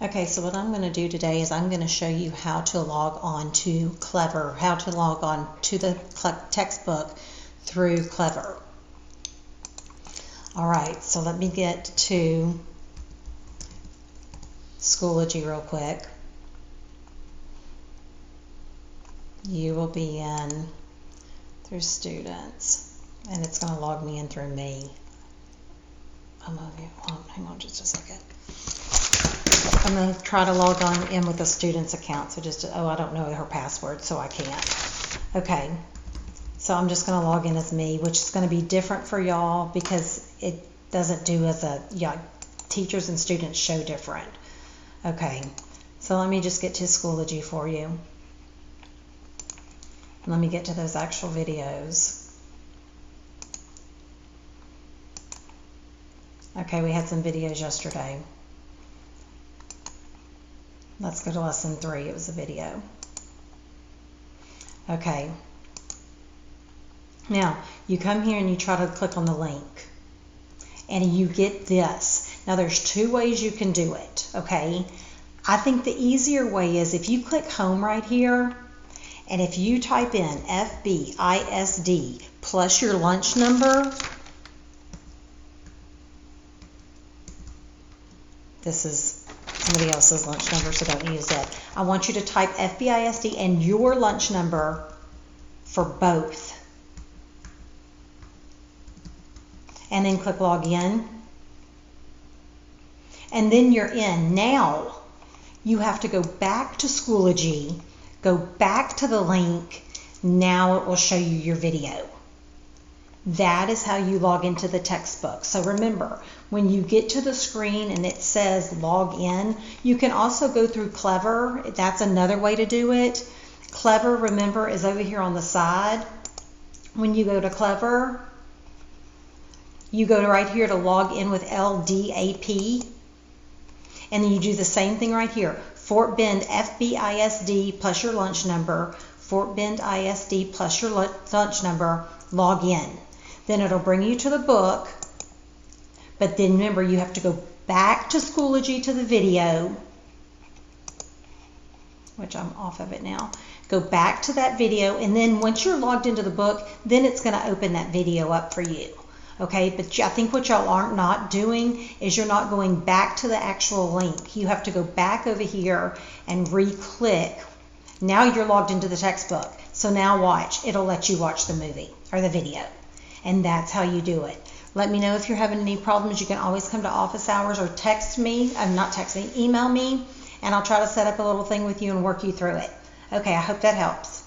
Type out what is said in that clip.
Okay, so what I'm going to do today is I'm going to show you how to log on to Clever, how to log on to the textbook through Clever. Alright, so let me get to Schoology real quick. You will be in through students, and it's going to log me in through me. Hang on just a second. I'm going to try to log on in with a student's account. So I don't know her password, so I can't. Okay, so I'm just going to log in as me, which is going to be different for y'all because it doesn't do as teachers and students show different. Okay, so let me just get to Schoology for you. Let me get to those actual videos. Okay, we had some videos yesterday. Let's go to lesson 3. It was a video. Okay. Now, you come here and you try to click on the link. And you get this. Now, there's 2 ways you can do it, okay? I think the easier way is if you click home right here, and if you type in FBISD plus your lunch number, this is somebody else's lunch number, so don't use it. I want you to type FBISD and your lunch number for both. And then click log in. And then you're in. Now, you have to go back to Schoology, go back to the link. Now it will show you your video. That is how you log into the textbook. So remember, when you get to the screen and it says log in, you can also go through Clever. That's another way to do it. Clever, remember, is over here on the side. When you go to Clever, you go to right here to log in with LDAP. And then you do the same thing right here. Fort Bend FBISD plus your lunch number. Fort Bend ISD plus your lunch number. Log in. Then it'll bring you to the book. But then remember, you have to go back to Schoology to the video, which I'm off of it now. Go back to that video, and then once you're logged into the book, then it's going to open that video up for you. Okay, but I think what y'all are not doing is you're not going back to the actual link. You have to go back over here and re-click. Now you're logged into the textbook. So now watch. It'll let you watch the movie or the video. And that's how you do it. Let me know if you're having any problems. You can always come to office hours or text me. Not text me, email me. And I'll try to set up a little thing with you and work you through it. Okay, I hope that helps.